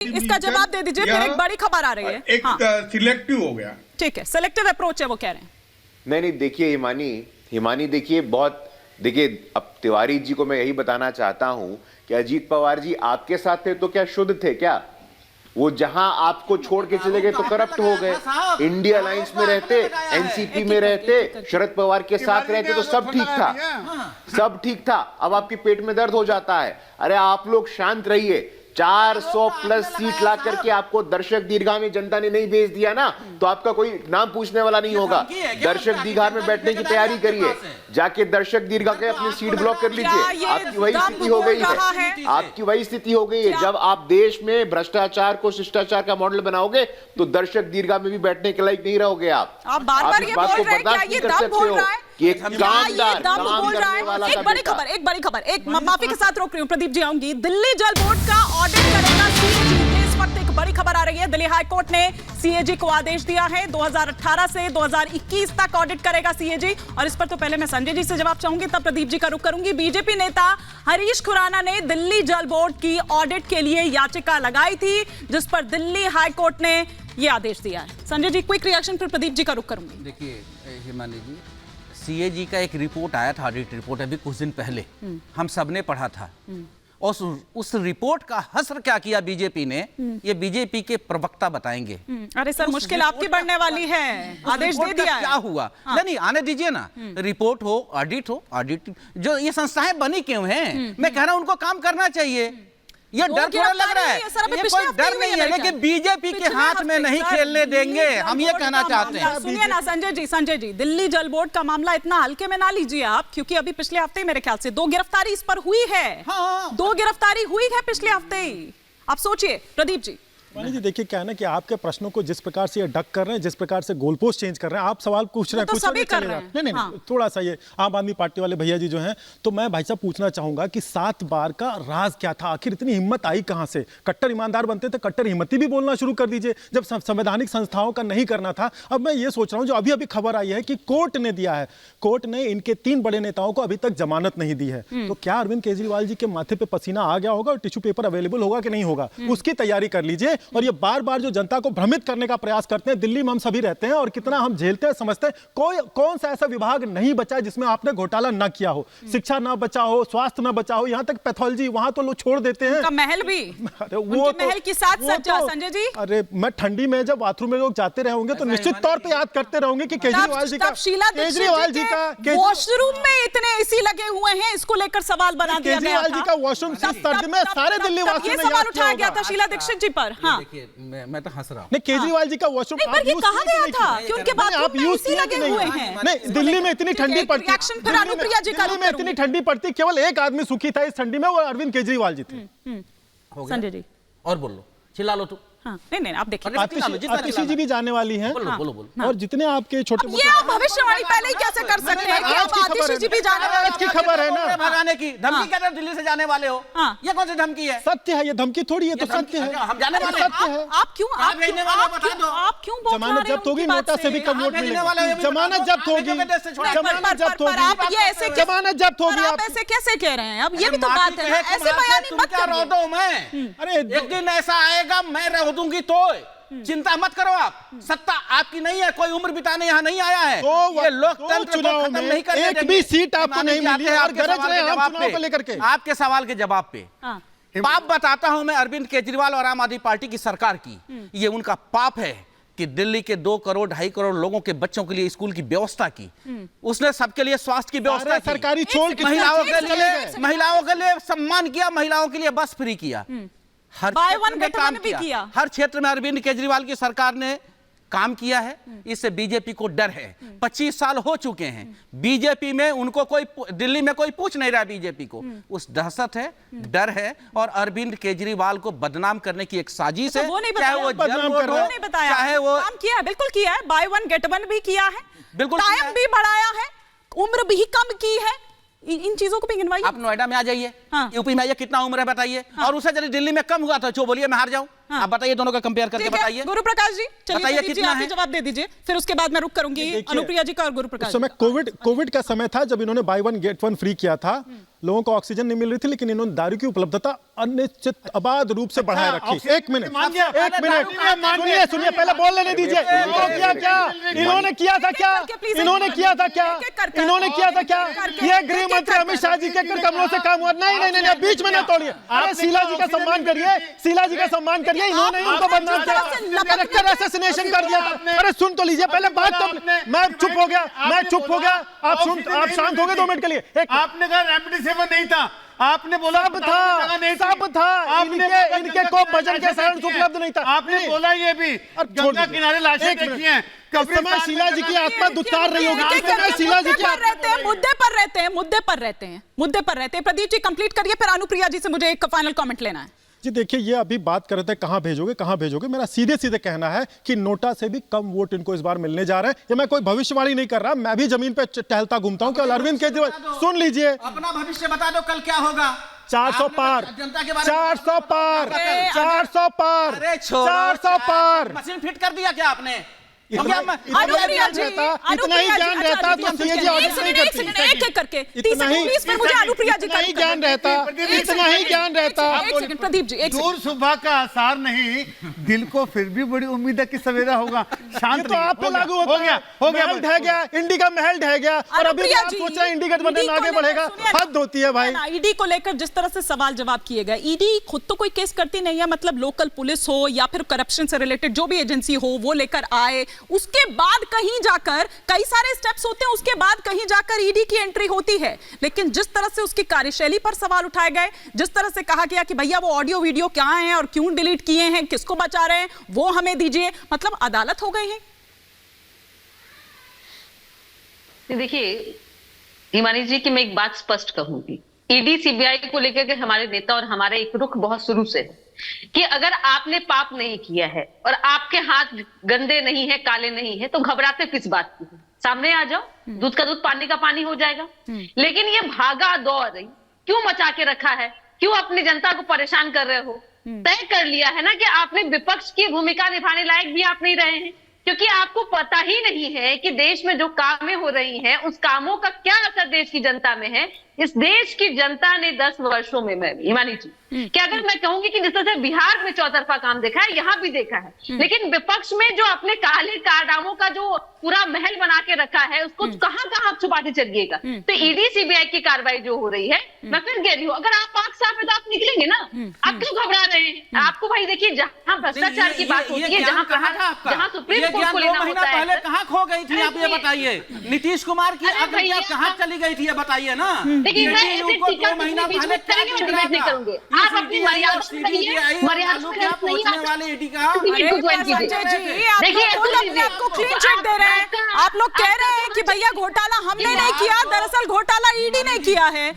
इसका जवाब दे दीजिए, फिर एक बड़ी खबर आ रही है। एक सिलेक्टिव हो गया। ठीक है, सेलेक्टिव अप्रोच है वो कह रहे हैं। नहीं देखिए हिमानी देखिए देखिए अब तिवारी जी को मैं यही बताना चाहता हूं कि अजीत पवार जी आपके साथ थे तो क्या शुद्ध थे क्या? वो जहां आपको छोड़ के चले गए तो करप्ट हो गए। इंडिया अलायंस में रहते, एनसीपी में रहते, शरद पवार के साथ रहते तो सब ठीक था, सब ठीक था। अब आपके पेट में दर्द हो जाता है। अरे आप लोग शांत रहिए। 400 प्लस सीट ला करके आपको दर्शक दीर्घा में जनता ने नहीं भेज दिया ना, तो आपका कोई नाम पूछने वाला नहीं होगा। दर्शक दीर्घा में बैठने की तैयारी करिए, जाके दर्शक दीर्घा के अपनी सीट ब्लॉक कर लीजिए। आपकी वही स्थिति हो गई है, आपकी वही स्थिति हो गई है। जब आप देश में भ्रष्टाचार को शिष्टाचार का मॉडल बनाओगे तो दर्शक दीर्घा में भी बैठने के लायक नहीं रहोगे। आप बार-बार ये बोल रहे हैं क्या ये दम बोल रहा है? एक बड़ी खबर, एक माफी के साथ रोक रही हूं, प्रदीप जी आऊंगी। दिल्ली जल बोर्ड का ऑडिट करेगा सीएजी। इस वक्त एक बड़ी खबर आ रही है, दिल्ली हाई कोर्ट ने सीएजी को आदेश दिया है 2018 से 2021 तक ऑडिट करेगा सीएजी। और इस पर तो पहले मैं संजय जी से जवाब चाहूंगी, तब प्रदीप जी का रुख करूंगी। बीजेपी नेता हरीश खुराना ने दिल्ली जल बोर्ड की ऑडिट के लिए याचिका लगाई थी, जिस पर दिल्ली हाई कोर्ट ने यह आदेश दिया है। संजय जी क्विक रिएक्शन, फिर प्रदीप जी का रुख करूंगी। देखिए हिमानी जी, सीएजी का एक रिपोर्ट आया था, ऑडिट रिपोर्ट, अभी कुछ दिन पहले हम सबने पढ़ा था। और उस रिपोर्ट का हस्र क्या किया बीजेपी ने, ये बीजेपी के प्रवक्ता बताएंगे। अरे सर मुश्किल आपकी बढ़ने वाली है, आदेश दे दिया है। क्या हुआ? नहीं आने दीजिए ना, रिपोर्ट हो, ऑडिट जो ये संस्थाएं बनी क्यों हैं? मैं कह रहा हूं उनको काम करना चाहिए। ये डर थोड़ा लग रहा है, ये कोई डर नहीं है, लेकिन बीजेपी के हाथ में नहीं खेलने देंगे, हम ये कहना चाहते हैं। सुनिए ना संजय जी, दिल्ली जल बोर्ड का मामला इतना हल्के में ना लीजिए आप, क्योंकि अभी पिछले हफ्ते मेरे ख्याल से 2 गिरफ्तारी इस पर हुई है। 2 गिरफ्तारी हुई है पिछले हफ्ते ही। आप सोचिए प्रदीप जी। मानी जी देखिए क्या है ना कि आपके प्रश्नों को जिस प्रकार से ये डक कर रहे हैं, जिस प्रकार से गोल पोस्ट चेंज कर रहे हैं, आप सवाल पूछ रहे हैं, तो कुछ सभी कर रहे हैं। नहीं थोड़ा सा ये आम आदमी पार्टी वाले भैया जी जो हैं, तो मैं भाई साहब पूछना चाहूंगा कि 7 बार का राज क्या था? आखिर इतनी हिम्मत आई कहां से? कट्टर ईमानदार बनते तो कट्टर हिम्मती भी बोलना शुरू कर दीजिए जब संवैधानिक संस्थाओं का नहीं करना था। अब मैं ये सोच रहा हूं, जो अभी खबर आई है कि कोर्ट ने दिया है, कोर्ट ने इनके 3 बड़े नेताओं को अभी तक जमानत नहीं दी है। तो क्या अरविंद केजरीवाल जी के माथे पे पसीना आ गया होगा और टिश्यू पेपर अवेलेबल होगा कि नहीं होगा, उसकी तैयारी कर लीजिए। और ये बार बार जो जनता को भ्रमित करने का प्रयास करते हैं, दिल्ली में हम सभी रहते हैं और कितना हम झेलते हैं, समझते हैं। कौन सा ऐसा विभाग नहीं बचा है जिसमें आपने घोटाला ना किया हो? शिक्षा ना बचा हो, स्वास्थ्य ना बचा हो, यहां तक पैथोलॉजी, वहां तो लोग छोड़ देते हैं। महल भी, अरे वो महल की साथ संजय जी। अरे मैं ठंडी में जब बाथरूम में लोग जाते रहे होंगे तो निश्चित तौर पे याद करते रहोगे कि केजरीवाल जी का वॉशरूम में इतने एसी लगे हुए हैं, इसको लेकर सवाल बना दिया गया था। केजरीवाल जी का वॉशरूम सर्दी में सारे दिल्ली वासियों ने सवाल उठाया गया था शीला दीक्षित जी पर। हाँ देखिए मैं तो हंस रहा हूँ। नहीं, केजरीवाल जी का वॉशरूम पर ये कहा गया था कि उनके बाथरूम में एसी लगे हुए हैं। नहीं, दिल्ली में इतनी ठंडी पड़ती, दिल्ली में इतनी ठंडी पड़ती, केवल एक आदमी सुखी था इस ठंडी में, वो अरविंद केजरीवाल जी थे। संजय जी और बोल लो, चिल्ला लो तुम। हाँ, नहीं आप देखिए, आतिशी जी भी जाने वाली हैं। बोलो। और जितने आपके छोटे ये आप भविष्यवाणी पहले ही कैसे कर सकते हैं कि आप आतिशी जी भी जाने वाले? आज की खबर है ना, भगाने की धमकी क्या है? दिल्ली से जाने वाले हो, ये कौन सी धमकी है? सत्य है, ये धमकी थोड़ी है, तो सत्य है। हम जाने वाले सत्य है। आप क्यों जमानत जब्त होगी, नोटा से भी कम वोट मिलेंगे। जमानत जब्त होगी, जमानत जब्त होगी, आप ये ऐसे जमानत जब्त होगी। आप ऐसे कैसे कह रहे हैं? अब ये भी तो बात है, ऐसे बयानी मत करिए। मैं अरे एक दिन ऐसा आएगा, मैं रह दूंगी तो चिंता मत करो आप, सत्ता आपकी नहीं है, कोई उम्र बिताने यहाँ नहीं आया है। तो ये लोकतंत्र चुनाव खत्म नहीं करने एक भी सीट आपको नहीं मिली है और गरज रहे हैं हम चुनाव को लेकर के। आपके सवाल के जवाब पे पाप बताता हूं मैं अरविंद केजरीवाल और आम आदमी पार्टी की सरकार की। ये उनका पाप है कि दिल्ली के 2 करोड़ 2.5 करोड़ लोगों के बच्चों के लिए स्कूल की व्यवस्था की, उसने सबके लिए स्वास्थ्य की व्यवस्था की, सरकारी छोड़ के महिलाओं के लिए सम्मान किया, महिलाओं के लिए बस फ्री किया, हर क्षेत्र में काम किया। हर क्षेत्र में अरविंद केजरीवाल की सरकार ने काम किया है। इससे बीजेपी को डर है। 25 साल हो चुके हैं बीजेपी में, उनको कोई दिल्ली में कोई पूछ नहीं रहा बीजेपी को। उस दहशत है, डर है, और अरविंद केजरीवाल को बदनाम करने की एक साजिश है। चाहे वो चाहे वो काम किया है, बिल्कुल किया है, बाय वन गेट वन भी किया है, बिल्कुल टाइम भी बढ़ाया है, उम्र भी कम की है। इन चीजों को भी गिनवाइए। आप नोएडा में आ जाइए, यूपी में आइए, कितना उम्र है बताइए। और उसे यदि दिल्ली में कम हुआ तो जो बोलिए मैं हार जाऊं, हाँ। आप बताइए, दोनों का कंपेयर करके ठीक है, बताइए। गुरु प्रकाश जी चलिए, बताइए प्रदीप जी कितना आप ही है? जवाब दे दीजिए, फिर उसके बाद मैं रुक करूंगी देखिए, अनुप्रिया जी का और गुरु प्रकाश उस समय कोविड का समय था जब इन्होंने by one get one free किया था। लोगों को ऑक्सीजन नहीं मिल रही थी, लेकिन इन्होंने दारू की उपलब्धता अनिश्चित अबाध रूप से बढ़ाए रखी। एक मिनट सुनिए, पहले बोल लेने दीजिए। इन्होंने किया था क्या? ये गृह मंत्री अमित शाह जी के कमरों से काम हुआ? नहीं, बीच में ना तोड़िए। अरे शीला जी का सम्मान करिए, इन्होंने उनको बदनाम किया, कैरेक्टर असैसिनेशन कर दिया था। अरे सुन तो लीजिए पहले बात तो। मैं चुप हो गया। आप शांत हो गए 2 मिनट के लिए। आपने कहा रेमडेसिविर नहीं था, आपने बोला सब था। इनके को भजन के सारण उपलब्ध नहीं था। आपने बोला ये भी गंगा किनारे लाशें देखी हैं। शीला जी की आत्मा दुत्कार रही होगी। शीला जी मुद्दे पर रहते हैं। प्रदीप जी कंप्लीट करिए, फिर अनुप्रिया जी से मुझे एक फाइनल कमेंट लेना है। जी देखिए, ये अभी बात कर रहे थे कहां भेजोगे। मेरा सीधे कहना है कि नोटा से भी कम वोट इनको इस बार मिलने जा रहे हैं। ये मैं कोई भविष्यवाणी नहीं कर रहा, मैं भी जमीन पे टहलता घूमता हूं। केवल अरविंद केजरीवाल सुन लीजिए, अपना भविष्य बता दो, कल क्या होगा। 400 पार, जनता के बारे में 400 पार। मशीन फिट कर दिया क्या आपने? इतना ही ज्ञान रहता तो सीएजी ऑडिट नहीं करती। एक करके इतना ही ज्ञान रहता। प्रदीप जी दूर सुबह का आसार नहीं, दिल को फिर भी बड़ी उम्मीद है कि सवेरा होगा। शांत तो आप पे लागू होता है। हो गया इंडी का महल ढह गया, और अभी आप सोच रहे हैं इंडी गठबंधन आगे बढ़ेगा। हद होती है भाई। ईडी को लेकर जिस तरह से सवाल जवाब किए गए, ईडी खुद तो कोई केस करती नहीं है, मतलब लोकल पुलिस हो या फिर करप्शन से रिलेटेड जो भी एजेंसी हो वो लेकर आए, उसके बाद कहीं जाकर कई सारे स्टेप्स होते हैं, उसके बाद कहीं जाकर ईडी की एंट्री होती है। लेकिन जिस तरह से उसकी कार्यशैली पर सवाल उठाए गए, जिस तरह से कहा गया कि भैया वो ऑडियो वीडियो क्या हैं और क्यों डिलीट किए हैं, किसको बचा रहे हैं, वो हमें दीजिए, मतलब अदालत हो गई है। देखिए हिमानी जी की मैं एक बात स्पष्ट कहूंगी, ईडी सीबीआई को लेकर के हमारे नेता और हमारा एक रुख बहुत शुरू से है कि अगर आपने पाप नहीं किया है और आपके हाथ गंदे नहीं है, काले नहीं है, तो घबराते किस बात की? सामने आ जाओ, दूध का दूध पानी का पानी हो जाएगा। लेकिन ये भागा दौड़ क्यों मचा के रखा है? क्यों अपनी जनता को परेशान कर रहे हो? तय कर लिया है ना कि आपने विपक्ष की भूमिका निभाने लायक भी आप नहीं रहे हैं, क्योंकि आपको पता ही नहीं है कि देश में जो कामें हो रही हैं उस कामों का क्या असर देश की जनता में है। इस देश की जनता ने 10 वर्षों में, मैं हिमानी जी कि अगर मैं कहूंगी कि जिस तरह से बिहार में चौतरफा काम देखा है, यहाँ भी देखा है, लेकिन विपक्ष में जो अपने काले कारनामों का जो पूरा महल बना के रखा है उसको कहां आप छुपाते चलिएगा। तो ईडी सीबीआई की कार्रवाई जो हो रही है, मैं फिर कह रही हूँ, अगर आप पाक साफ है तो आप निकलेंगे ना। आप क्यों घबरा रहे हैं? आपको भाई देखिए, जहां भ्रष्टाचार की बात होती है, जहां सुप्रीम कोर्ट को लेना होता है, पहले कहाँ खो गई थी आप ये बताइए। नीतीश कुमार की अग्नियां कहाँ चली गई थी ये बताइए ना। देखिए मैं ऐसे टीका महीना पहले करेंगे, मैं डिबेट नहीं करूंगे। आप अपनी मर्यादा से रहिए, मर्यादा से पहुंचने वाले ईडी का देखिए आपको क्लीन चिट दे रहे हैं। आप लोग कह रहे हैं कि भैया घोटाला हमने नहीं किया, दरअसल घोटाला ईडी ने किया है।